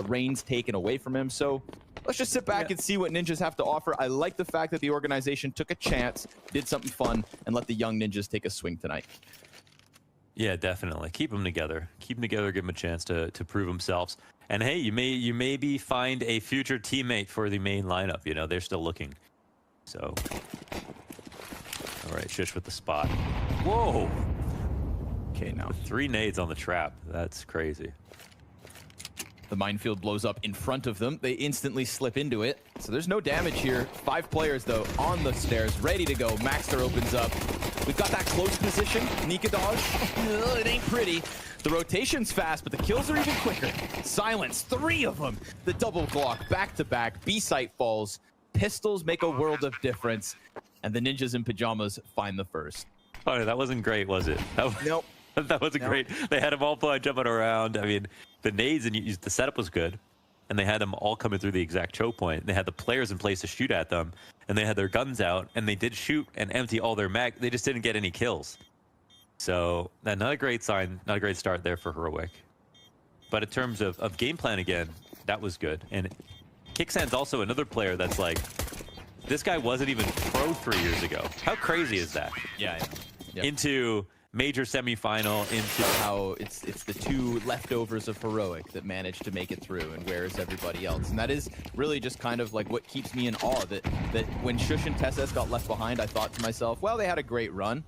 reins taken away from him. So let's just sit back and see what Ninjas have to offer. I like the fact that the organization took a chance, did something fun, and let the young Ninjas take a swing tonight. Yeah, definitely. Keep them together. Keep them together. Give them a chance to prove themselves. And hey, you maybe find a future teammate for the main lineup. You know, they're still looking. So, all right, Shush with the spot. Whoa. Okay, now 3 nades on the trap. That's crazy. The minefield blows up in front of them. They instantly slip into it. So there's no damage here. 5 players, though, on the stairs, ready to go. Maxter opens up. We've got that close position. Nika Dodge. It ain't pretty. The rotation's fast, but the kills are even quicker. Silence, 3 of them. The double Glock, back-to-back. B-site falls. Pistols make a world of difference. And the Ninjas in pajamas find the first. Oh, that wasn't great, was it? Nope. That wasn't great. They had them all jumping around. I mean, the nades and the setup was good, and they had them all coming through the exact choke point. They had the players in place to shoot at them, and they had their guns out, and they did shoot and empty all their mag. They just didn't get any kills. So not a great sign, not a great start there for Heroic. But in terms of game plan again, that was good. And Kicksan's also another player that's like, this guy wasn't even pro 3 years ago. How crazy is that? Yeah. Yep. Into major semifinal, into how it's the 2 leftovers of Heroic that managed to make it through, and where is everybody else? And that is really just kind of like what keeps me in awe, that when Shush and Tesses got left behind, I thought to myself, well, they had a great run.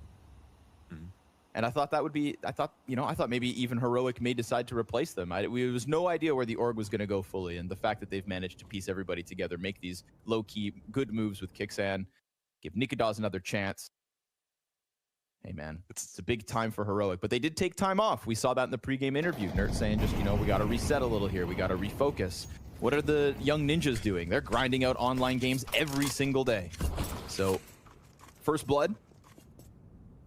And I thought I thought maybe even Heroic may decide to replace them. There was no idea where the org was going to go fully, and the fact that they've managed to piece everybody together, make these low-key good moves with Kicksan, give Nikadaz another chance. Hey, man, it's a big time for Heroic, but they did take time off. We saw that in the pregame interview. Nerd saying just, we got to reset a little here. We got to refocus. What are the young Ninjas doing? They're grinding out online games every single day. So, first blood.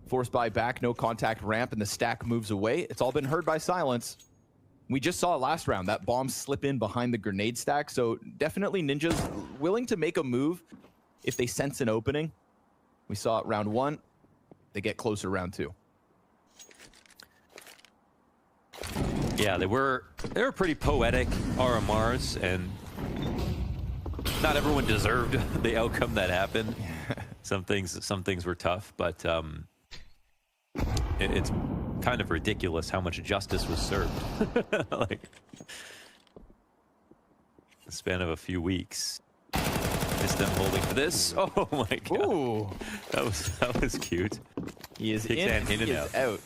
Forced by back, no contact ramp, and the stack moves away. It's all been heard by silence. We just saw it last round, that bomb slip in behind the grenade stack. So definitely Ninjas willing to make a move if they sense an opening. We saw it round 1. They get closer round 2. Yeah, they were pretty poetic RMRs, and not everyone deserved the outcome that happened. Some things were tough, but it's kind of ridiculous how much justice was served. Like, the span of a few weeks. Missed them holding for this. Oh my god. Ooh. That was cute. He is Kicksan in, he is out.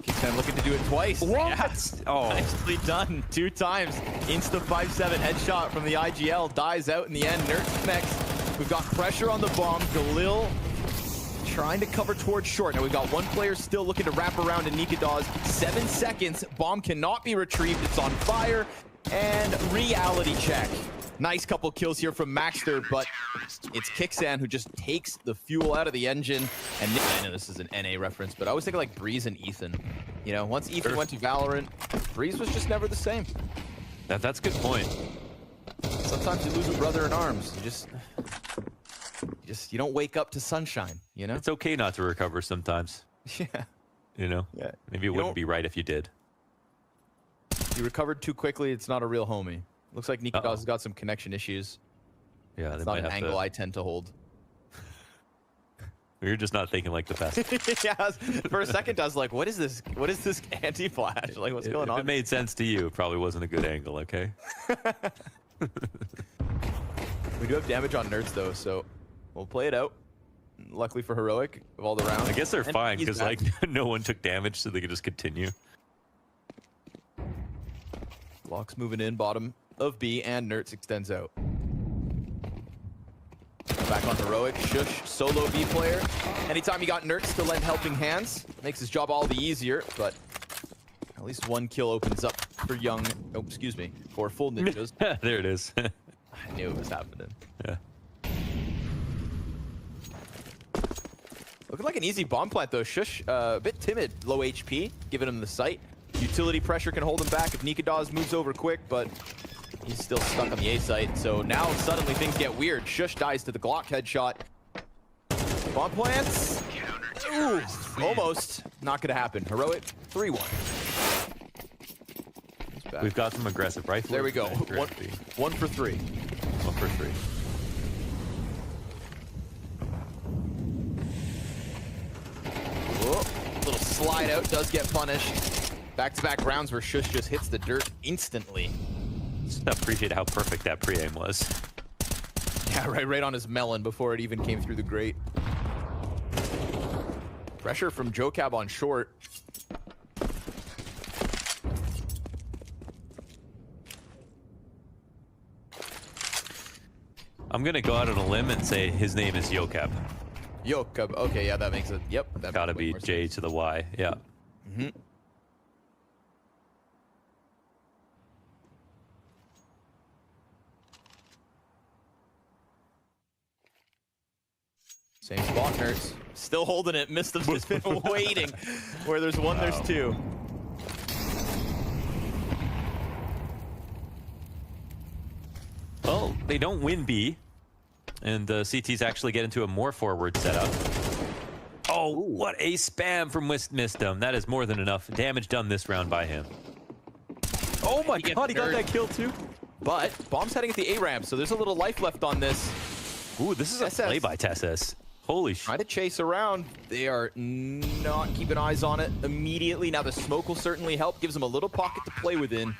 Kicksan looking to do it twice. What? Yes. Oh. Nicely done. 2 times. Insta 5-7 headshot from the IGL. Dies out in the end. Nerd connects. We've got pressure on the bomb. Galil trying to cover towards short. Now we've got 1 player still looking to wrap around in Nikadaz. 7 seconds. Bomb cannot be retrieved. It's on fire. And reality check. Nice couple kills here from Maxter, but it's Kicksan who just takes the fuel out of the engine. And I know this is an NA reference, but I was thinking like Breeze and Ethan. Once Ethan went to Valorant, Breeze was just never the same. That's a good point. Sometimes you lose a brother in arms. You don't wake up to sunshine, It's okay not to recover sometimes. Yeah. Yeah. Maybe it wouldn't be right if you did. You recovered too quickly, it's not a real homie. Looks like Nikadaz has got some connection issues. Yeah, it's not an angle I tend to hold. You're just not thinking like the best. Yeah, for a second I was like, what is this? What is this anti-flash? Like, what's going on? If it made sense to you, it probably wasn't a good angle, okay? We do have damage on Nerds though, so we'll play it out. Luckily for Heroic, of all the rounds. I guess they're fine, because like no one took damage, so they could just continue. Locks moving in, bottom of B, and Nerds extends out. Back on Heroic, Shush, solo B player. Anytime you got Nerds to lend helping hands, makes his job all the easier, but at least 1 kill opens up for for full Ninjas. There it is. I knew it was happening. Yeah. Looking like an easy bomb plant though. Shush, a bit timid, low HP, giving him the sight. Utility pressure can hold him back if Nikadaz moves over quick, but he's still stuck on the A site. So now suddenly things get weird. Shush dies to the Glock headshot. Bomb plants. Ooh, almost. Not gonna happen. Heroic 3-1. back. We've got some aggressive rifles. There we go. One for three. 1 for 3. Whoa. Little slide out does get punished. Back-to-back rounds where Shush just hits the dirt instantly. Just appreciate how perfect that pre-aim was. Yeah, right on his melon before it even came through the grate. Pressure from Jocab on short. I'm gonna go out on a limb and say his name is Jocab. Jocab. Okay, yeah, that makes it. Yep. That Gotta makes way be more J sense. to the Y. Yeah. Mm-hmm. Same spot, Nerds. Still holding it. Missed him. Just been waiting. Where there's one, there's two. Well, they don't win B, and CTs actually get into a more forward setup. Oh, what a spam from Wisdom. That is more than enough damage done this round by him. Oh my god, he got that kill too. But bomb's heading at the A ramp, so there's a little life left on this. Ooh, this is a SS. play by TSS. Holy shit. Trying to chase around. They are not keeping eyes on it immediately. Now the smoke will certainly help. Gives them a little pocket to play within.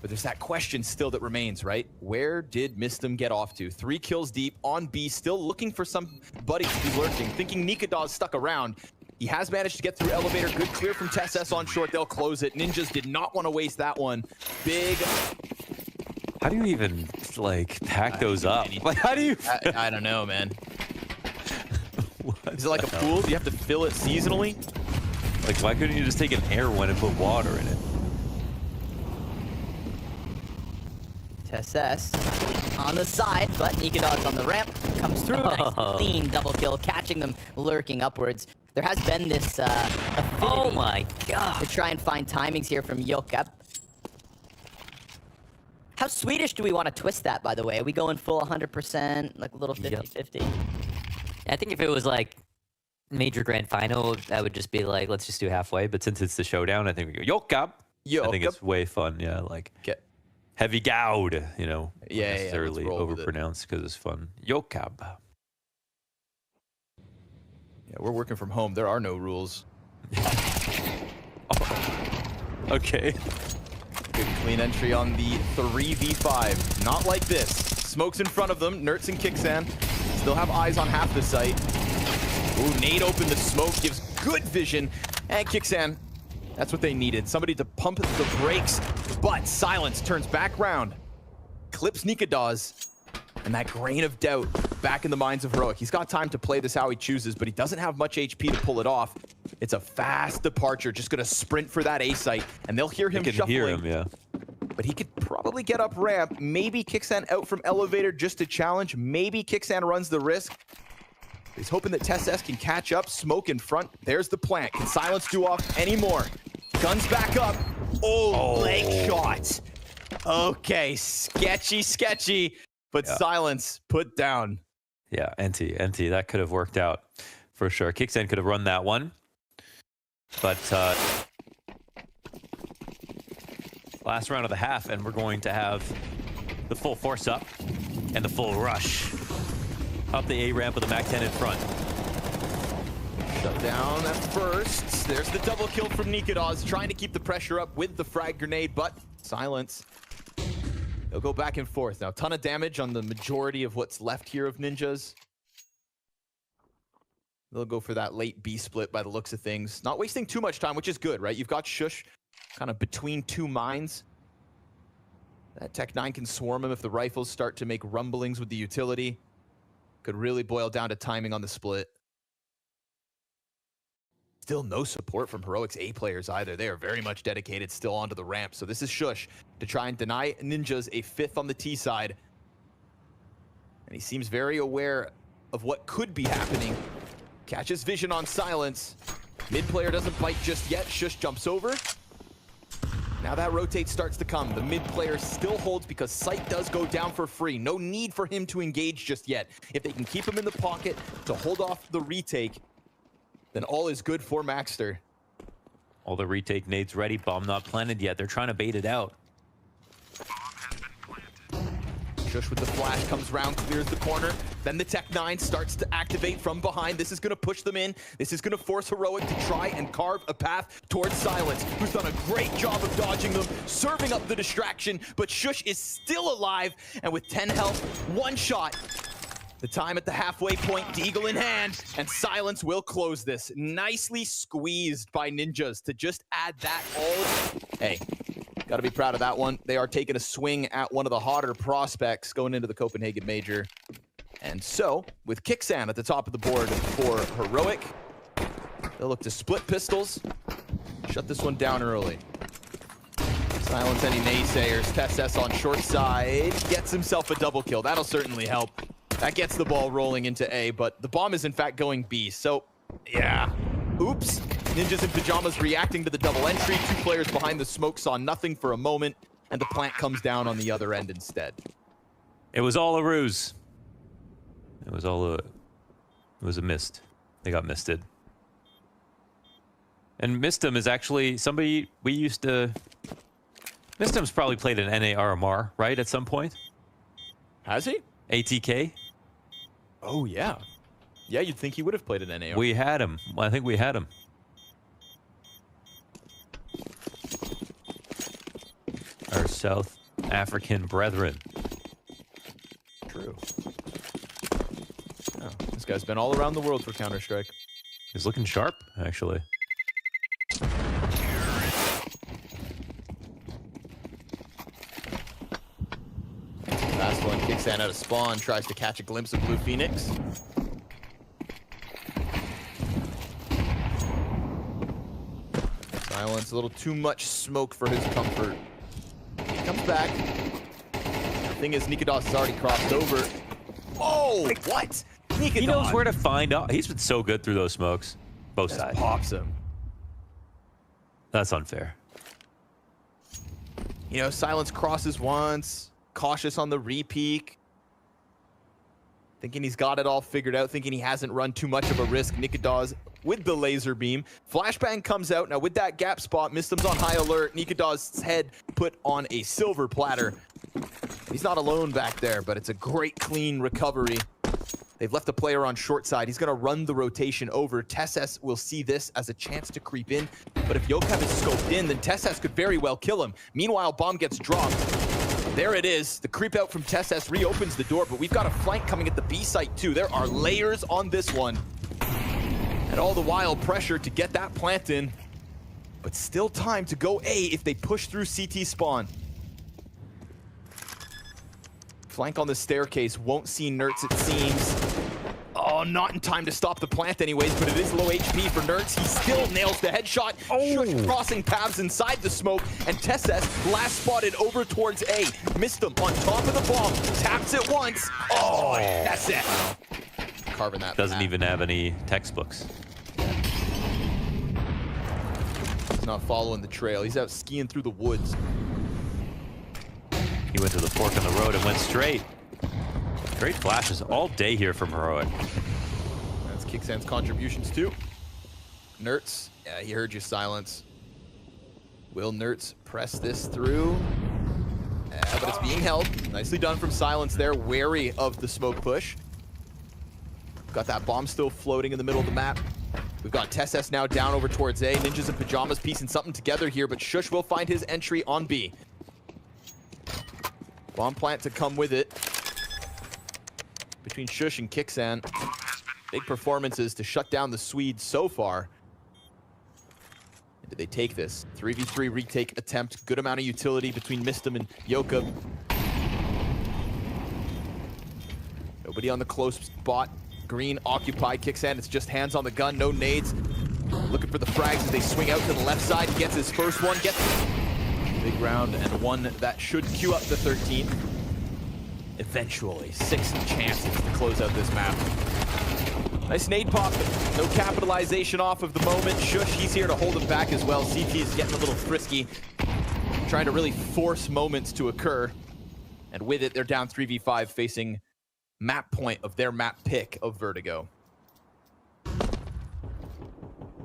But there's that question still that remains, right? Where did Mistem get off to? 3 kills deep on B, still looking for somebody to be lurking. Thinking Nikadaw's stuck around. He has managed to get through elevator. Good clear from TSS on short. They'll close it. Ninjas did not want to waste that one. Big. How do you even, like, pack those up? Like, how do you... I don't know, man. Is it like a pool? Do you have to fill it seasonally? Like, why couldn't you just take an air one and put water in it? SS on the side, but Nikadaw's on the ramp, comes through, nice clean double kill, catching them lurking upwards. There has been this affinity my god, to try and find timings here from Jocab. How Swedish do we want to twist that, by the way? Are we going full 100%, like a little 50-50? I think if it was like major grand final, that would just be like, let's just do halfway. But since it's the showdown, I think we go Jocab. I think it's way fun. Yeah, like heavy goud, you know, not necessarily overpronounced because it's fun. Jocab. Yeah, we're working from home. There are no rules. Okay. Good clean entry on the 3v5. Not like this. Smokes in front of them. Nertz and Kixan still have eyes on half the site. Ooh, nade opened the smoke, gives good vision. And Kixan, that's what they needed. Somebody to pump the brakes. But Silence turns back round. Clips Nikadaw's. And that grain of doubt back in the minds of Heroic. He's got time to play this how he chooses, but he doesn't have much HP to pull it off. It's a fast departure, just gonna sprint for that A site, and they'll hear him shuffling. Hear him, yeah. But he could probably get up ramp. Maybe Kixan out from elevator just to challenge. Maybe Kixan runs the risk. He's hoping that TSS can catch up. Smoke in front. There's the plant. Can Silence do off anymore? Guns back up. Oh, leg shot. Okay, sketchy. But Silence put down. Yeah, NT, that could have worked out for sure. Kixan could have run that one. But last round of the half, and we're going to have the full force up and the full rush. Up the A ramp with the MAC-10 in front. Shut down at first. There's the double kill from Nikadaw's, trying to keep the pressure up with the frag grenade, but Silence. They'll go back and forth. Now, a ton of damage on the majority of what's left here of Ninjas. They'll go for that late B split by the looks of things. Not wasting too much time, which is good, right? You've got Shush kind of between two mines. That Tech 9 can swarm him if the rifles start to make rumblings with the utility. Could really boil down to timing on the split. Still no support from Heroic's A players either. They are very much dedicated still onto the ramp. So this is Shush to try and deny Ninjas a 5th on the T side. And he seems very aware of what could be happening. Catches vision on Silence. Mid player doesn't bite just yet. Shush jumps over. Now that rotate starts to come. The mid player still holds because sight does go down for free. No need for him to engage just yet. If they can keep him in the pocket to hold off the retake, then all is good for Maxter. All the retake nades ready. Bomb not planted yet. They're trying to bait it out. Shush with the flash comes round, clears the corner. Then the Tech 9 starts to activate from behind. This is going to push them in. This is going to force Heroic to try and carve a path towards Silence, who's done a great job of dodging them, serving up the distraction. But Shush is still alive, and with 10 health, one shot. The time at the halfway point, Deagle in hand, and Silence will close this. Nicely squeezed by Ninjas to just add that all. Hey. Got to be proud of that one. They are taking a swing at one of the hotter prospects going into the Copenhagen Major. And so, with Kixan at the top of the board for Heroic, they'll look to split pistols, shut this one down early. Silence any naysayers. TeSS on short side, gets himself a double kill. That'll certainly help. That gets the ball rolling into A, but the bomb is in fact going B. So, yeah. Oops. Ninjas in pajamas reacting to the double entry. Two players behind the smoke saw nothing for a moment, and the plant comes down on the other end instead. It was all a ruse. It was a mist. They got misted. And Mistum is actually somebody we used to... Mistum's probably played an NA RMR, right, at some point? Has he? ATK? Oh, yeah. Yeah, you'd think he would have played an NA. We had him. I think we had him. Our South African brethren. True. Oh, this guy's been all around the world for Counter-Strike. He's looking sharp, actually. Last one kicks in out of spawn, tries to catch a glimpse of Blue Phoenix. Silence, a little too much smoke for his comfort. He comes back. The thing is, Nikodas has already crossed over. Oh, what? Nikodas. He knows where to find out. He's been so good through those smokes. Both Just sides. pops him. That's unfair. You know, Silence crosses once, cautious on the re-peek. Thinking he's got it all figured out, thinking he hasn't run too much of a risk. Nikodas with the laser beam. Flashbang comes out. Now with that gap spot, Mistum's on high alert. Nikodas' head put on a silver platter. He's not alone back there, but it's a great clean recovery. They've left the player on short side. He's gonna run the rotation over. TeSS will see this as a chance to creep in, but if Yokev is scoped in, then TeSS could very well kill him. Meanwhile, bomb gets dropped. There it is. The creep out from TeSS reopens the door, but we've got a flank coming at the B site too. There are layers on this one. And all the while, pressure to get that plant in. But still time to go A if they push through CT spawn. Flank on the staircase, won't see Nertz it seems. Oh, not in time to stop the plant anyways, but it is low HP for Nertz. He still nails the headshot. Shush crossing paths inside the smoke, and TeSS last spotted over towards A. Missed him on top of the bomb, taps it once. Oh, that's it. Carving that. Doesn't even have any textbooks. He's not following the trail. He's out skiing through the woods. He went to the fork in the road and went straight. Great flashes all day here from Heroic. That's Kixan's contributions too. Nertz, yeah, he heard you, Silence. Will Nertz press this through? Yeah, but it's being held. Nicely done from Silence there, wary of the smoke push. Got that bomb still floating in the middle of the map. We've got TeSS now down over towards A. Ninjas in pajamas piecing something together here, but Shush will find his entry on B. Bomb plant to come with it. Between Shush and Kixan. Big performances to shut down the Swedes so far. And did they take this? 3v3 retake attempt. Good amount of utility between Mistum and Yokev. Nobody on the close spot. Green occupied. Kixan, it's just hands on the gun, no nades. Looking for the frags as they swing out to the left side. He gets his first one. Gets big round and one that should queue up the 13th. Eventually, 6 chances to close out this map. Nice nade pop, no capitalization off of the moment. Shush, he's here to hold him back as well. CT is getting a little frisky, trying to really force moments to occur. And with it, they're down 3v5 facing map point of their map pick of Vertigo.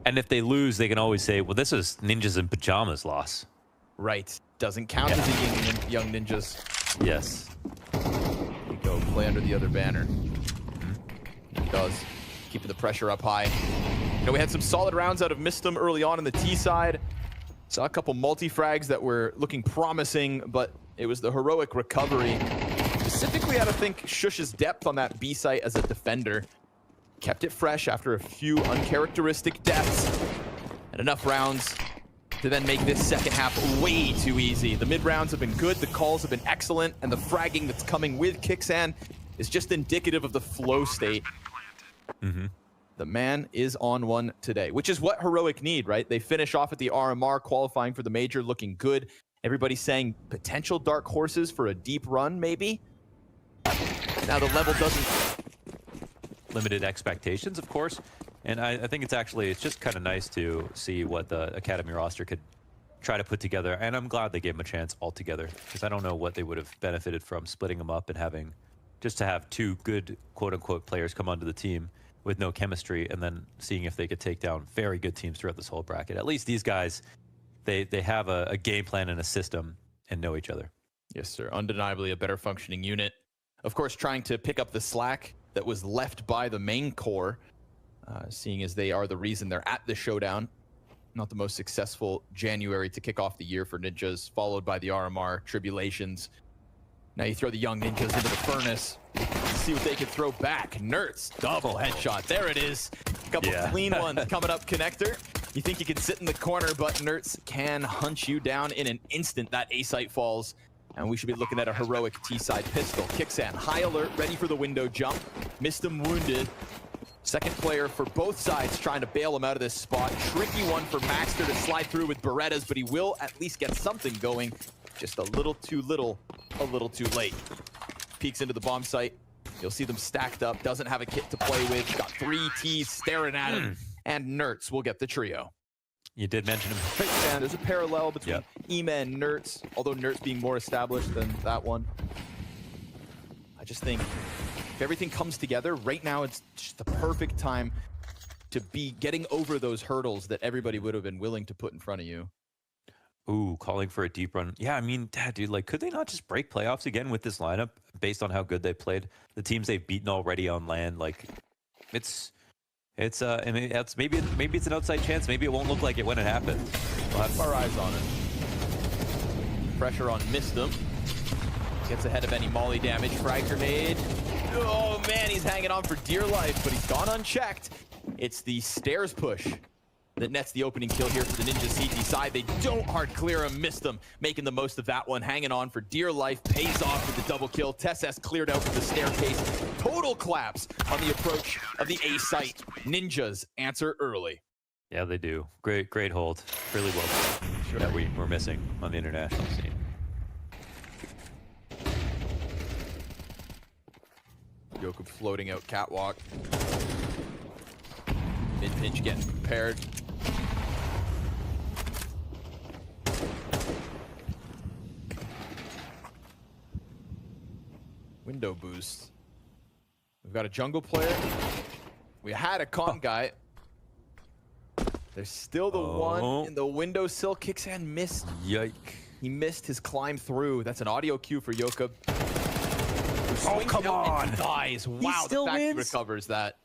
And if they lose, they can always say, well, this is Ninjas in Pajamas loss. Right. Doesn't count as a young ninjas. Yes. There you go. Play under the other banner. He does. Keeping the pressure up high. You know, we had some solid rounds out of Mistum early on the T side. Saw a couple multi-frags that were looking promising, but it was the heroic recovery. Specifically, I think Shush's depth on that B site as a defender kept it fresh after a few uncharacteristic deaths and enough rounds to then make this second half way too easy. The mid rounds have been good, the calls have been excellent, and the fragging that's coming with Kixan is just indicative of the flow state. The man is on one today, which is what Heroic need, right? They finish off at the RMR, qualifying for the major, looking good. Everybody's saying potential dark horses for a deep run, maybe. Now the level doesn't... Limited expectations, of course. And I think it's just kind of nice to see what the Academy roster could try to put together. And I'm glad they gave them a chance altogether, because I don't know what they would have benefited from splitting them up and having just to have two good quote-unquote players come onto the team with no chemistry, and then seeing if they could take down very good teams throughout this whole bracket. At least these guys, they have a game plan and a system and know each other. Yes, sir. Undeniably a better functioning unit. Of course, trying to pick up the slack that was left by the main core, seeing as they are the reason they're at the showdown. Not the most successful January to kick off the year for Ninjas, followed by the RMR tribulations. Now you throw the young Ninjas into the furnace. See what they can throw back. Nerts, double headshot. There it is. A couple clean ones coming up, Connector. You think you can sit in the corner, but Nerts can hunt you down in an instant. That A site falls, and we should be looking at a heroic T-side pistol. Kixan, high alert, ready for the window jump. Missed him wounded. Second player for both sides trying to bail him out of this spot. Tricky one for Maxter to slide through with Berettas, but he will at least get something going. Just a little too too late. Peeks into the bomb site. You'll see them stacked up. Doesn't have a kit to play with. Got 3 T's staring at him. And Nerts will get the trio. You did mention him. And there's a parallel between Ema and Nerts, although Nerts being more established than that one. I just think if everything comes together, right now it's just the perfect time to be getting over those hurdles that everybody would have been willing to put in front of you. Ooh, calling for a deep run. Yeah, I mean, dude, like, could they not just break playoffs again with this lineup based on how good they played? The teams they've beaten already on land, like, I mean, maybe it's an outside chance. Maybe it won't look like it when it happens. We'll have our eyes on it. Pressure on Mistum. Gets ahead of any molly damage. Frag grenade. Oh man, he's hanging on for dear life, but he's gone unchecked. It's the stairs push that nets the opening kill here for the Ninja CT side. They don't hard clear him, missed him, making the most of that one, hanging on for dear life, pays off with the double kill. TessS cleared out for the staircase. Total collapse on the approach of the A site. Ninjas answer early. Yeah, they do. Great hold. Really well Sure. that we're missing on the international scene. Yoka floating out catwalk. Mid-pinch getting prepared. Window boost. We've got a jungle player. We had a comp guy. There's still the one in the windowsill. Kixan missed. Yike. He missed his climb through. That's an audio cue for Yoka. Oh, come on. Dies. Wow, still the fact he wins? recovers that.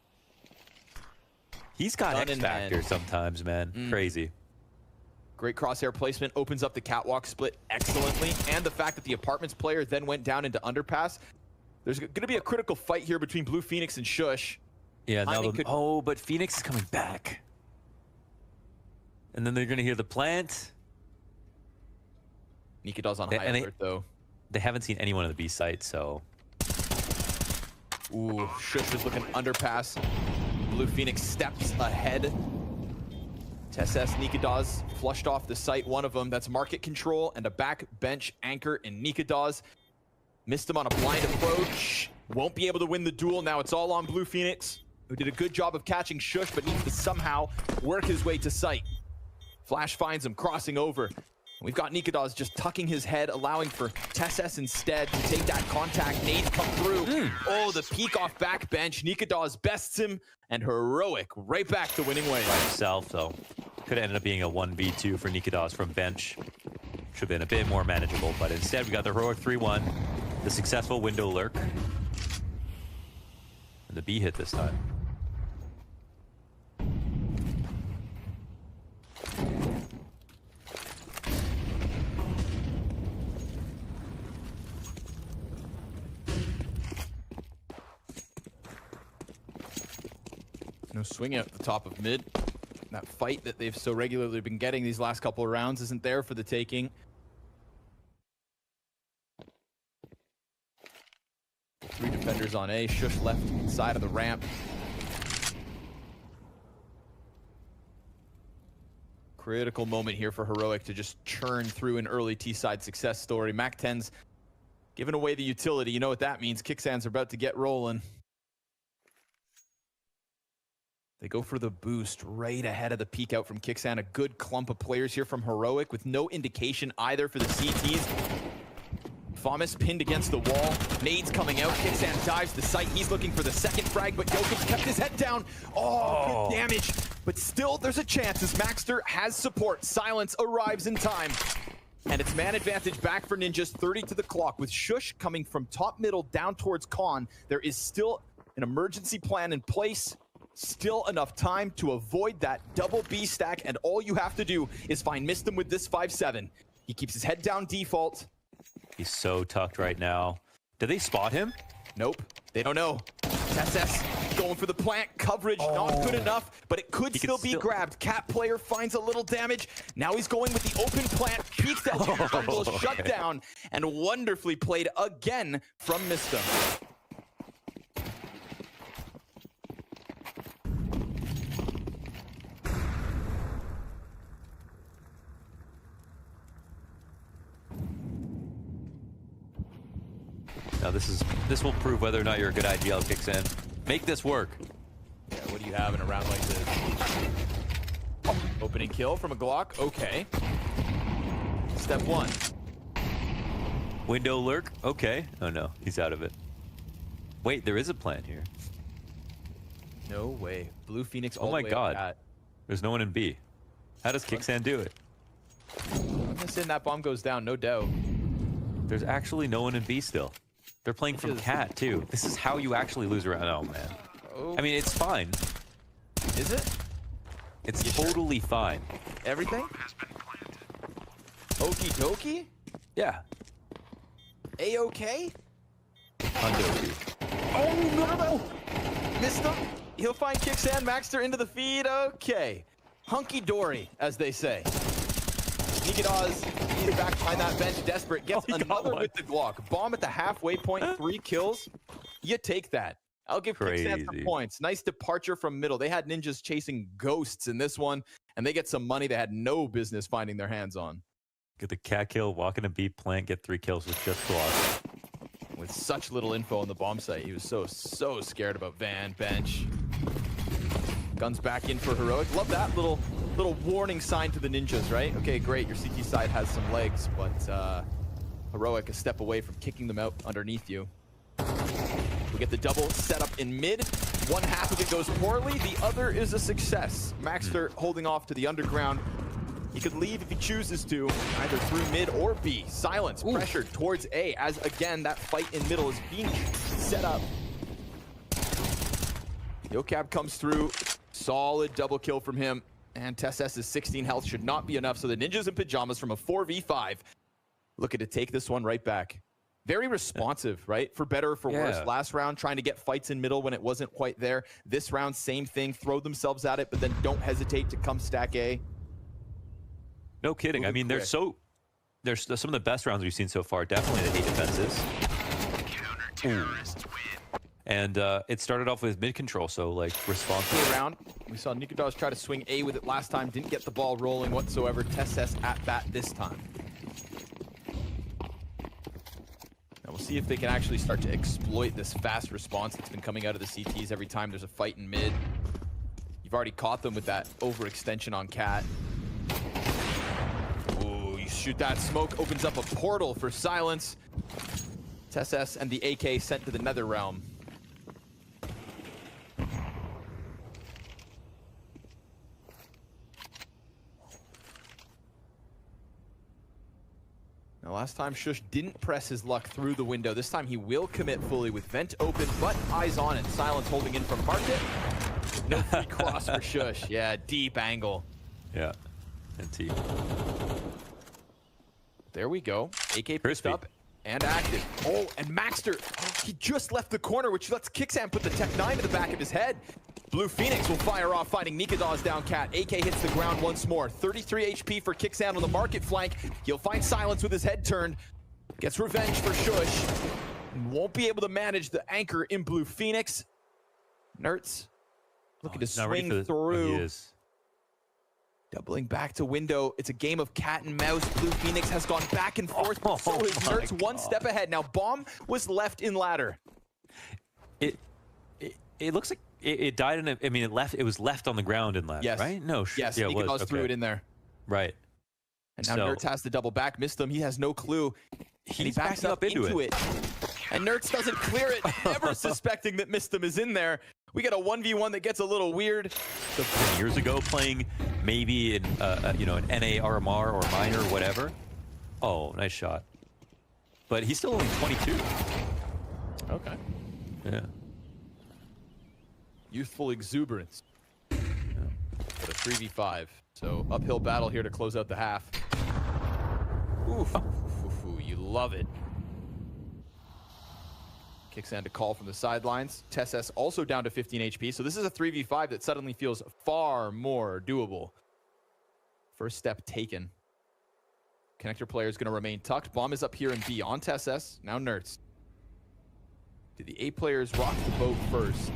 He's got Gun X in factor hand. sometimes, man. Crazy. Great crosshair placement, opens up the catwalk split excellently, and the fact that the apartments player then went down into underpass. There's going to be a critical fight here between Blue Phoenix and Shush. Yeah, now Timing could- but Phoenix is coming back. And then they're going to hear the plant. Nikita's on Yeah, high and alert, though. They haven't seen anyone on the B site, so... Ooh, Shush was looking underpass. Blue Phoenix steps ahead. TessS, Nikita's flushed off the site, one of them. That's market control and a back bench anchor in Nikita's. Missed him on a blind approach. Won't be able to win the duel. Now it's all on Blue Phoenix, who did a good job of catching Shush, but needs to somehow work his way to site. Flash finds him crossing over. We've got Nikadaz just tucking his head, allowing for Tesses instead to take that contact. Nades come through. Oh, the peek off backbench. Nikadaz bests him, and Heroic right back to winning ways. By himself, though. Could have ended up being a 1v2 for Nikadaz from bench. Should have been a bit more manageable, but instead we got the Heroic 3-1, the successful window lurk, and the B hit this time. No swing at the top of mid. That fight that they've so regularly been getting these last couple of rounds isn't there for the taking. Three defenders on A. Shush left side of the ramp. Critical moment here for Heroic to just churn through an early T-side success story. Mac-10's giving away the utility. You know what that means. Kicksands are about to get rolling. They go for the boost right ahead of the peek out from Kicksan. A good clump of players here from Heroic with no indication either for the CTs. Fomus pinned against the wall. Nades coming out. Kicksan dives the site. He's looking for the second frag, but Jokic kept his head down. Oh, good damage. But still, there's a chance as Maxter has support. Silence arrives in time. And it's man advantage back for Ninjas, 30 to the clock. With Shush coming from top middle down towards Con, there is still an emergency plan in place. Still enough time to avoid that double B stack, and all you have to do is find Mistum with this 5-7. He keeps his head down default. He's so tucked right now. Did they spot him? Nope, they don't know. SS going for the plant coverage, not good enough, but it could still be grabbed. Cat player finds a little damage. Now he's going with the open plant, peeks that jungle, shut down, and wonderfully played again from Mistum. Now this will prove whether or not you're a good IGL, Kicksan. Make this work. Yeah, what do you have in a round like this? Oh, opening kill from a Glock. Okay. Step one. Window lurk. Okay. Oh no, he's out of it. Wait, there is a plan here. No way. Blue Phoenix. Oh my god. There's no one in B. How does Kicksan do it? I'm just saying that bomb goes down, no doubt. There's actually no one in B still. They're playing from Cat too. This is how you actually lose around. Oh man. Oh. I mean, it's fine. Is it? It's totally fine. Everything? Okie dokie? Yeah. A-okay? Undokie. Oh, no. Missed him. He'll find Kicksan. Maxter into the feed. Okay. Hunky-dory, as they say. Nikadaz, he's back behind that bench, desperate. Gets another with the Glock. Bomb at the halfway point, 3 kills. You take that. I'll give Kicksan some points. Nice departure from middle. They had Ninjas chasing ghosts in this one, and they get some money they had no business finding their hands on. Get the cat kill, walk in a B plant, get 3 kills with just Glock. With such little info on the bomb site, he was so scared about Van, bench. Guns back in for Heroic. Love that little warning sign to the Ninjas, right? Okay, great. Your CT side has some legs, but Heroic a step away from kicking them out underneath you. We get the double set up in mid. One half of it goes poorly. The other is a success. Maxter holding off to the underground. He could leave if he chooses to, either through mid or B. Silence, pressured towards A, as again, that fight in middle is being set up. Yocab comes through. Solid double kill from him. And Tess's 16 health should not be enough, so the Ninjas in pajamas from a 4v5 looking to take this one right back. Very responsive, right? For better or for worse. Last round, trying to get fights in middle when it wasn't quite there. This round, same thing. Throw themselves at it, but then don't hesitate to come stack A. No kidding. I mean, there's some of the best rounds we've seen so far. Definitely the 8 defenses. And it started off with mid control, so like responsive. Round. We saw Nikadaz try to swing A with it last time. Didn't get the ball rolling whatsoever. Tesses at bat this time. Now we'll see if they can actually start to exploit this fast response that's been coming out of the CTs every time there's a fight in mid. You've already caught them with that overextension on Cat. Ooh, you shoot that. Smoke opens up a portal for Silence. TSS and the AK sent to the Nether Realm. Now, last time Shush didn't press his luck through the window. This time he will commit fully with vent open, but eyes on it. Silence holding in from Market. No free cross for Shush. Yeah, deep angle. Yeah, NT. There we go. AK pushed up and active. Oh, and Maxter, he just left the corner, which lets Kixan put the Tech 9 to the back of his head. Blue Phoenix will fire off, finding Nikadaz down Cat. AK hits the ground once more. 33 HP for Kixan on the Market flank. He'll find Silence with his head turned. Gets revenge for Shush. Won't be able to manage the anchor in Blue Phoenix. Nertz looking to swing through. He is. Doubling back to window. It's a game of cat and mouse. Blue Phoenix has gone back and forth. So is Nertz one step ahead. Now, Bomb was left in ladder. It looks like it died in a, I mean, it was left on the ground in ladder, yes. right? No, yes, yeah, Nikadaz threw it in there. Right. And now Nertz has to double back. Missed him. He has no clue. He backs up into it. And Nertz doesn't clear it, never suspecting that Mistum is in there. We get a 1v1 that gets a little weird. So 10 years ago, playing maybe in you know, an NA RMR or minor or whatever. Oh, nice shot. But he's still only 22. Okay. Yeah. Youthful exuberance. Yeah. But a 3v5. So uphill battle here to close out the half. Oof. Ooh, you love it. Kixan to call from the sidelines. TSS also down to 15 HP. So this is a 3v5 that suddenly feels far more doable. First step taken. Connector player is going to remain tucked. Bomb is up here in B on TSS. Now Nertz. Do the A players rock the boat first?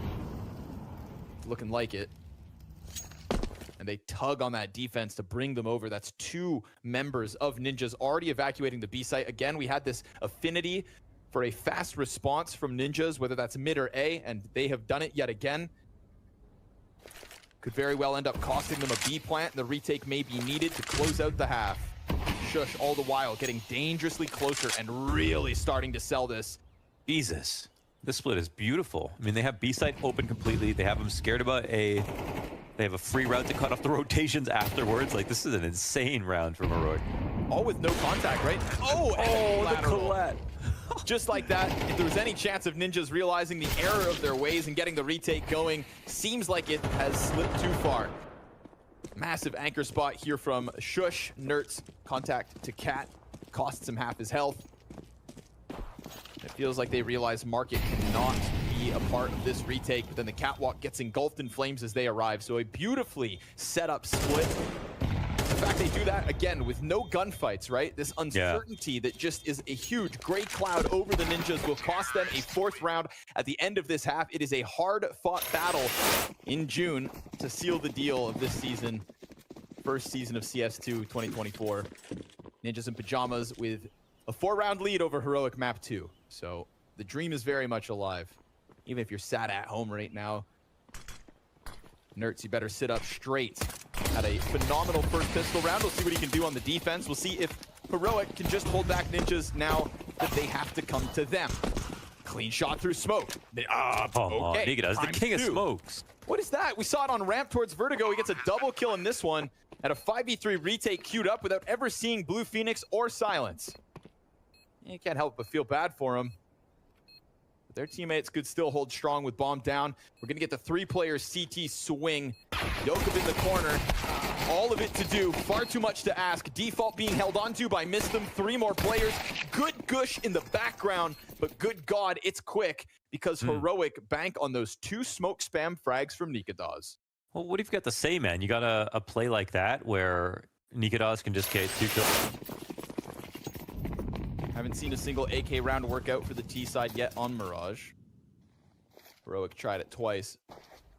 It's looking like it. And they tug on that defense to bring them over. That's two members of Ninjas already evacuating the B site. Again, we had this affinity for a fast response from Ninjas, whether that's mid or A, and they have done it yet again. Could very well end up costing them a B plant. The retake may be needed to close out the half. Shush all the while getting dangerously closer and really starting to sell this. Jesus. This split is beautiful. I mean, they have B site open completely. They have them scared about A. They have a free route to cut off the rotations afterwards. Like, this is an insane round from Heroic. All with no contact, right? Oh, the colette. Just like that, if there was any chance of Ninjas realizing the error of their ways and getting the retake going, seems like it has slipped too far. Massive anchor spot here from Shush. Nertz contact to Cat. Costs him half his health. It feels like they realize Market cannot be a part of this retake, but then the catwalk gets engulfed in flames as they arrive. So a beautifully set up split. The fact they do that, again, with no gunfights, right? This uncertainty that just is a huge gray cloud over the Ninjas will cost them a fourth round at the end of this half. It is a hard-fought battle in June to seal the deal of this season. First season of CS2 2024. Ninjas in pajamas with a 4-round lead over Heroic Map 2. So the dream is very much alive. Even if you're sat at home right now. Nertz, you better sit up straight. Had a phenomenal first pistol round. We'll see what he can do on the defense. We'll see if Heroic can just hold back Ninjas now that they have to come to them. Clean shot through smoke. Okay, Nikadaz, the king of smokes. What is that? We saw it on ramp towards Vertigo. He gets a double kill in this one. At a 5v3 retake queued up without ever seeing Blue Phoenix or Silence. You can't help but feel bad for him. But their teammates could still hold strong with Bomb down. We're going to get the 3-player CT swing. Yokub in the corner. All of it to do. Far too much to ask. Default being held onto by Mistum. 3 more players. Good gush in the background. But good God, it's quick. Because Heroic bank on those 2 smoke spam frags from Nikadaz. Well, what have you got to say, man? You got a play like that where Nikadaz can just get 2 kills. Haven't seen a single AK round work out for the T side yet on Mirage. Heroic tried it twice.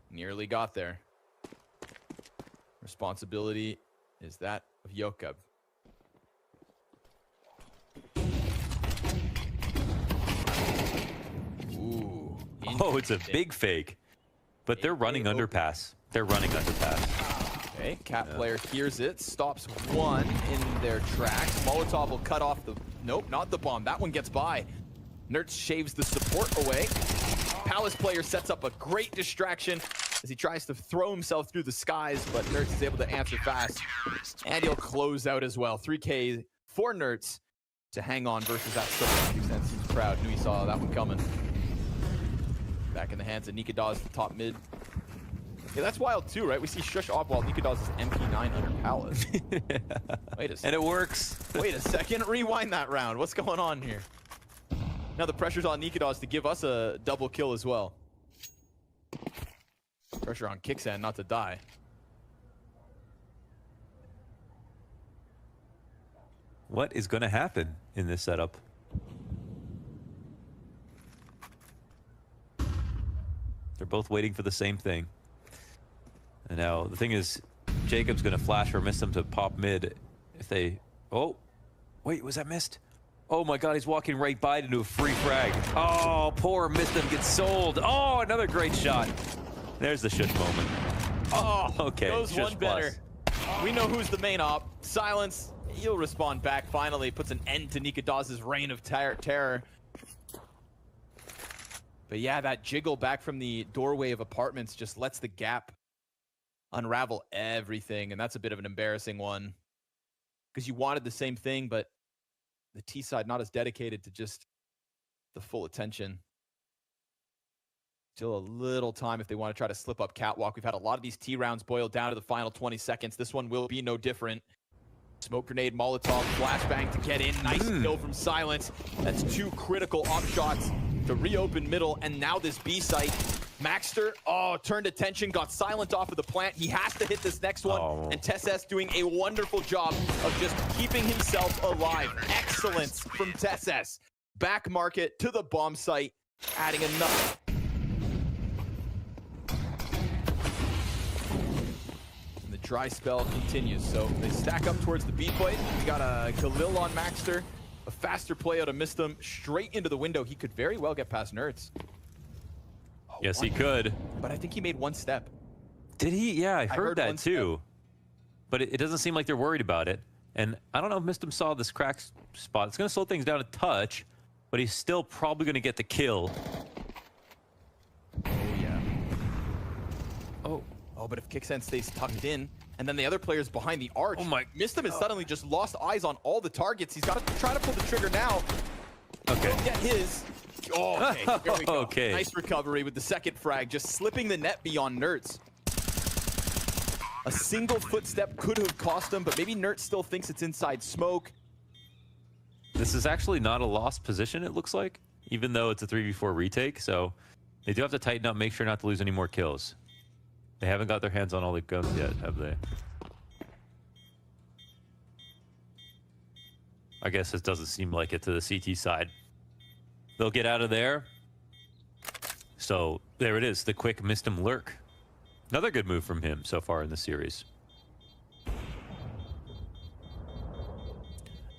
Nearly got there. Responsibility is that of Yokub. Ooh. Oh, it's a big fake. But they're running underpass. They're running underpass. Okay, Cat player hears it, stops one in their tracks. Molotov will cut off the... Nope, not the bomb. That one gets by. Nertz shaves the support away. Palace player sets up a great distraction as he tries to throw himself through the skies, but Nertz is able to answer fast. And he'll close out as well. 3K for Nertz to hang on versus that Silver. Seems proud. Knew he saw that one coming. Back in the hands of Nikadaz, the top mid. Yeah, that's wild too, right? We see Shush off while Nikadaz is MP9 under Palace. Wait a second. And it works. Wait a second. Rewind that round. What's going on here? Now the pressure's on Nikadaz to give us a double kill as well. Pressure on Kixan not to die. What is going to happen in this setup? They're both waiting for the same thing. And now the thing is, Jacob's going to flash or miss them to pop mid if they... Oh, wait, was that missed? Oh my god, he's walking right by to do a free frag. Oh, poor missed him, gets sold. Oh, another great shot. There's the Shush moment. Oh, okay. Goes Shush one better. We know who's the main op. Silence. He'll respond back finally. Puts an end to Nikadaz's reign of terror. But yeah, that jiggle back from the doorway of apartments just lets the gap unravel everything. And that's a bit of an embarrassing one. Because you wanted the same thing, but the T side not as dedicated to just the full attention. Still a little time if they want to try to slip up catwalk. We've had a lot of these T rounds boiled down to the final 20 seconds. This one will be no different. Smoke grenade, Molotov, flashbang to get in. Nice kill from Silence. That's two critical op shots to reopen middle. And now this B site. Maxter, turned attention, got Silent off of the plant. He has to hit this next one. And TessS doing a wonderful job of just keeping himself alive. Excellence from TessS. Back market to the bomb site, adding another. And the dry spell continues. So they stack up towards the B plate. We got a Khalil on Maxter. A faster play out of Mistum straight into the window. He could very well get past Nertz. Yes, he could. But I think he made one step. Did he? Yeah, I heard that one too. step. But it doesn't seem like they're worried about it. And I don't know if Mistum saw this crack spot. It's going to slow things down a touch, but he's still probably going to get the kill. Oh, yeah. Oh, but if Kixan stays tucked in, and then the other player's behind the arch, Mistum has suddenly just lost eyes on all the targets. He's got to try to pull the trigger now. Okay. He'll get his. Oh, okay. Here we go. Okay. Nice recovery with the second frag, just slipping the net beyond Nertz. A single footstep could have cost him, but maybe Nertz still thinks it's inside smoke. This is actually not a lost position, it looks like, even though it's a 3v4 retake. So they do have to tighten up, make sure not to lose any more kills. They haven't got their hands on all the guns yet, have they? I guess it doesn't seem like it to the CT side. They'll get out of there. So there it is, the quick Mistum lurk. Another good move from him so far in the series.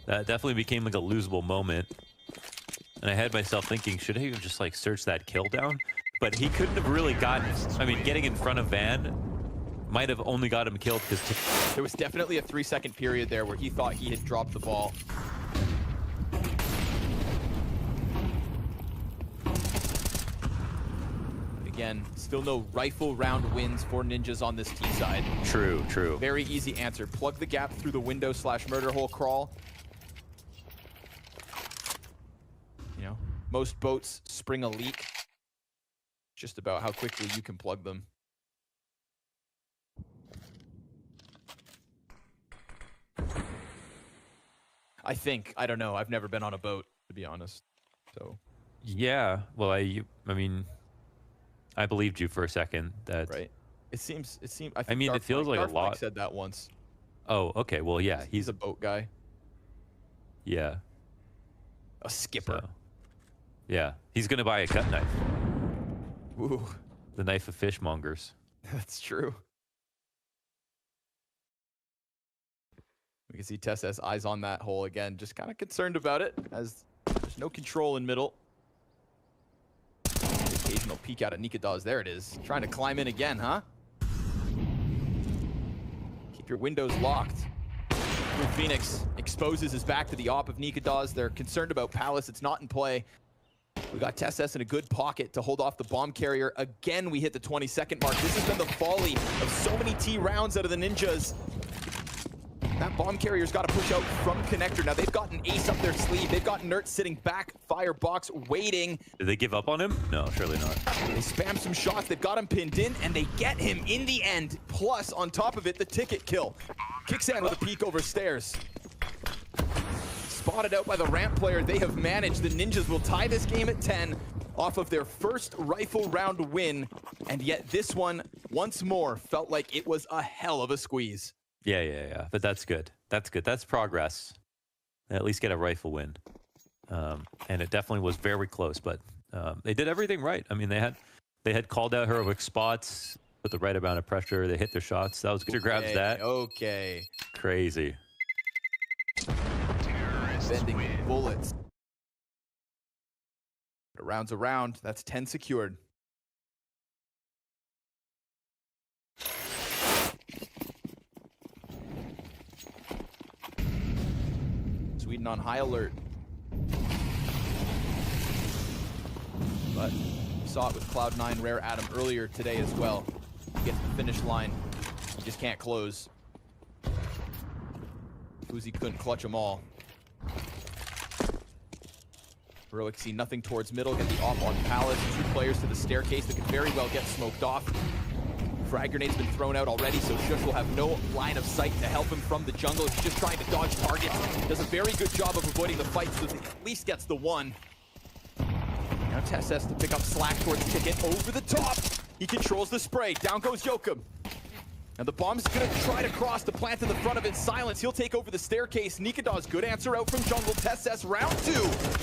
That definitely became like a losable moment. And I had myself thinking, should he have just like searched that kill down? But he couldn't have really gotten, I mean, getting in front of Van might have only got him killed because there was definitely a 3-second period there where he thought he had dropped the ball. Again, still no rifle round wins for Ninjas on this T side. True, true. Very easy answer. Plug the gap through the window / murder hole crawl. You know, most boats spring a leak. Just about how quickly you can plug them. I don't know. I've never been on a boat, to be honest. So. Yeah, well, I mean, I believed you for a second. That right. It seems. I mean, it feels like a lot. Said that once. Oh, okay. Well, yeah, he's a boat guy. Yeah. A skipper. So, yeah, he's gonna buy a cut knife. Ooh. The knife of fishmongers. That's true. We can see TessS eyes on that hole again, just kind of concerned about it, as there's no control in middle. Occasional peek out of Nikadaz. There it is. Trying to climb in again, huh? Connector windows locked. Blue Phoenix exposes his back to the op of Nikadaz. They're concerned about Palace. It's not in play. We got TSS in a good pocket to hold off the bomb carrier. Again, we hit the 20-second mark. This has been the folly of so many T rounds out of the Ninjas. That bomb carrier's got to push out from Connector. Now, they've got an ace up their sleeve. They've got Nert sitting back, firebox, waiting. Did they give up on him? No, surely not. They spam some shots. They've got him pinned in, and they get him in the end. Plus, on top of it, the ticket kill. Kicksan with a peek over stairs. Spotted out by the ramp player. They have managed. The Ninjas will tie this game at 10 off of their first rifle round win. And yet this one, once more, felt like it was a hell of a squeeze. Yeah. But that's good. That's good. That's progress. They at least get a rifle win. And it definitely was very close, but they did everything right. I mean, they had called out heroic spots, put the right amount of pressure. They hit their shots. That was good. Grabs that. Okay. Crazy. Bending bullets. Rounds around. That's 10 secured. Sweden on high alert. But we saw it with Cloud9 Rare Adam earlier today as well. Get to the finish line. You just can't close. Uzi couldn't clutch them all. Heroic see nothing towards middle. Get the op on Palace. 2 players to the staircase that could very well get smoked off. Frag grenade's been thrown out already, so Shush will have no line of sight to help him from the jungle. He's just trying to dodge targets. Does a very good job of avoiding the fight, so he at least gets the one. Now TSS to pick up slack towards Ticket over the top. He controls the spray. Down goes Joachim. Now the bomb's gonna try to cross the plant in the front of it. Silence, he'll take over the staircase. Nikadaz, good answer out from jungle. TSS round 2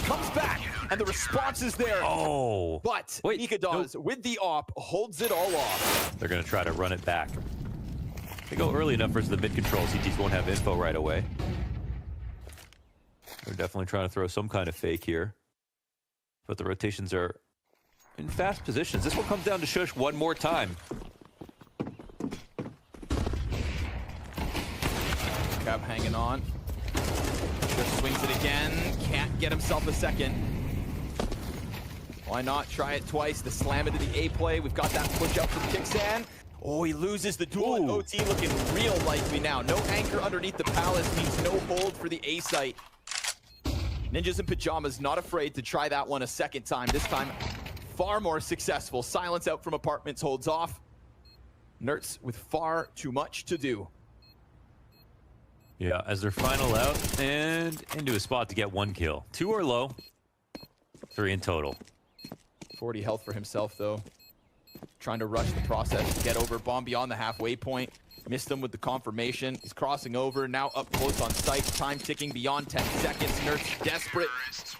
comes back, and the response is there. Oh. But wait, Nikadaz with the op holds it all off. They're going to try to run it back. They go early enough versus the mid control. CTs won't have info right away. They're definitely trying to throw some kind of fake here. But the rotations are in fast positions. This one comes down to Shush one more time. Cab hanging on. Just swings it again. Can't get himself a second. Why not try it twice? The slam into the A play. We've got that push up from Kicksan. Oh, he loses the duel. And OT looking real likely now. No anchor underneath the Palace means no hold for the A site. Ninjas in pajamas not afraid to try that one a second time. This time far more successful. Silence out from apartments holds off. Nerds with far too much to do. Yeah, as their final out and into a spot to get 1 kill. 2 are low, 3 in total. 40 health for himself though. Trying to rush the process to get over. Bomb beyond the halfway point. Missed him with the confirmation. He's crossing over, now up close on sight. Time ticking beyond 10 seconds. Nerds desperate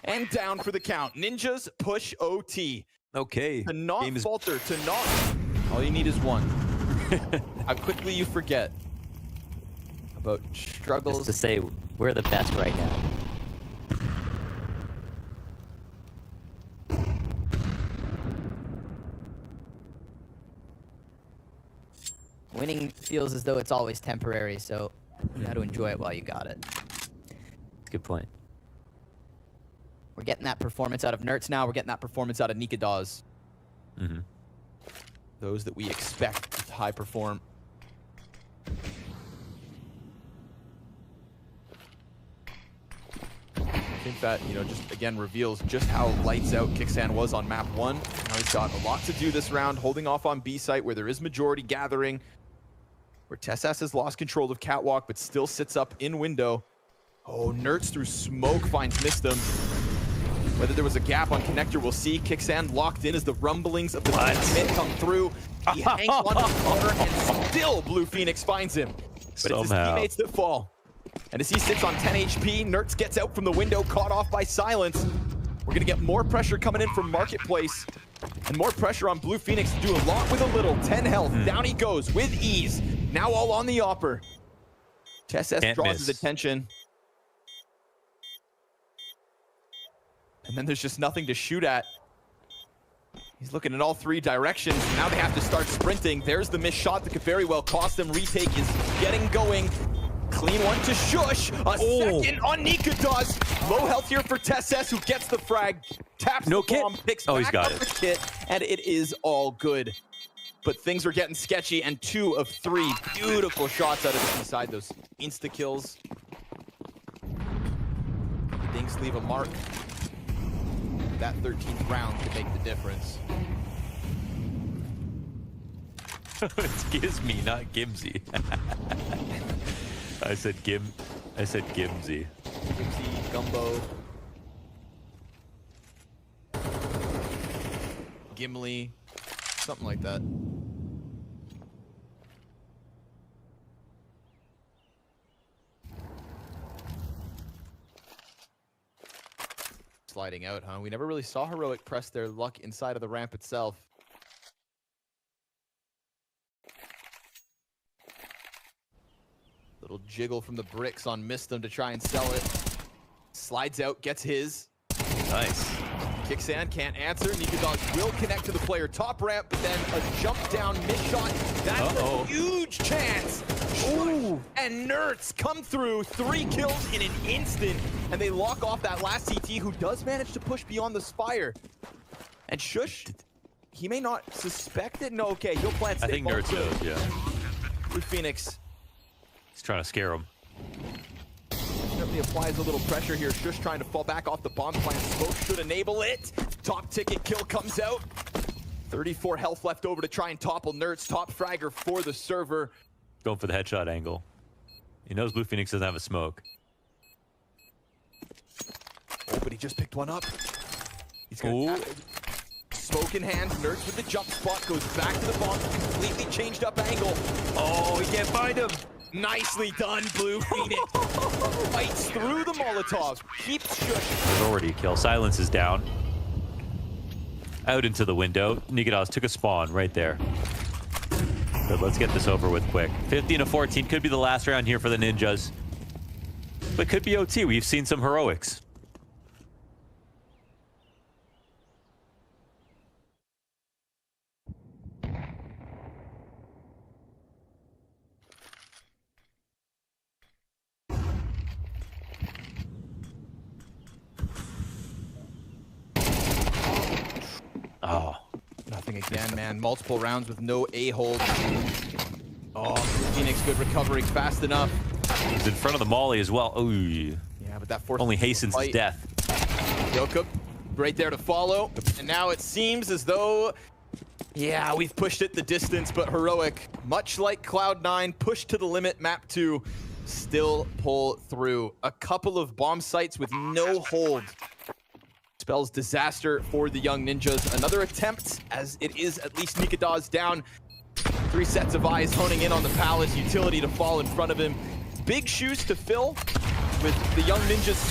and down for the count. Ninjas push OT. Okay. To not falter, to not. All you need is one. How quickly you forget about struggles. Just to say, we're the best right now. Winning feels as though it's always temporary, so you got to enjoy it while you got it. Good point. We're getting that performance out of Nerds now. We're getting that performance out of Nikadaz. Mm-hmm. Those that we expect to high perform. I think that, you know, just again reveals just how lights out Kicksan was on map 1. Now he's got a lot to do this round, holding off on B site where there is majority gathering, where TSS has lost control of Catwalk but still sits up in window. Oh, Nerds through smoke finds Mistem. Whether there was a gap on Connector, we'll see. Kicksan locked in as the rumblings of the commit come through. He hangs on to the corner and still Blue Phoenix finds him. But it's his teammates that fall. And as he sits on 10 HP, Nerds gets out from the window, caught off by Silence. We're gonna get more pressure coming in from Marketplace. And more pressure on Blue Phoenix to do a lot with a little. 10 health, down he goes with ease. Now all on the opper. TSS draws his attention. And then there's just nothing to shoot at. He's looking in all three directions. Now they have to start sprinting. There's the missed shot that could very well cost them. Retake is getting going. Clean one to Shush. A second on Nika does. Low health here for TeSeS, who gets the frag. Taps No the kit. bomb, picks Oh, he's back got up it. the kit, and it is all good. But things are getting sketchy, and 2 of 3 beautiful shots out of the inside. Those insta-kills. The dinks leave a mark. That 13th round could make the difference. It's Gizmy, not Gimsy. I said Gimsy. Gimsy, Gumbo. Gimli. Something like that. Sliding out, huh? We never really saw Heroic press their luck inside of the ramp itself. Little jiggle from the bricks on Mistem to try and sell it. Slides out, gets his. Nice. Kicksand can't answer. Nikadogs will connect to the player top ramp, but then a jump down miss shot. That's a huge chance. Ooh. And Nerds come through, 3 kills in an instant, and they lock off that last CT, who does manage to push beyond the spire. And Shush, he may not suspect it. No, okay, he'll plant. I think Nerds knows, yeah. Blue Phoenix. He's trying to scare him. Certainly applies a little pressure here. Shush trying to fall back off the bomb plant. Smoke should enable it. Top ticket kill comes out. 34 health left over to try and topple Nerds. Top fragger for the server. Going for the headshot angle. He knows Blue Phoenix doesn't have a smoke. Oh, but he just picked one up. He's gonna tap it. Smoke in hand. Nerds with the jump spot. Goes back to the bomb. Completely changed up angle. Oh, he can't find him. Nicely done, Blue Phoenix. Fights through the Molotov. Keeps Shush. There's already a kill. Silence is down. Out into the window. Nikados took a spawn right there. But let's get this over with quick. 15-14 could be the last round here for the Ninjas. But could be OT. We've seen some heroics. Oh. Nothing again, man. Multiple rounds with no A-hold. Oh, Phoenix, good recovery, fast enough. He's in front of the Molly as well. Ooh. Yeah, but that forces Only hastens his death. Yokup right there to follow. And now it seems as though, yeah, we've pushed it the distance, but Heroic, much like Cloud9, pushed to the limit, map 2, still pull through. A couple of bomb sites with no hold. Spells disaster for the young Ninjas. Another attempt, as it is at least Nikadoz down. 3 sets of eyes honing in on the Palace. Utility to fall in front of him. Big shoes to fill with the young Ninjas.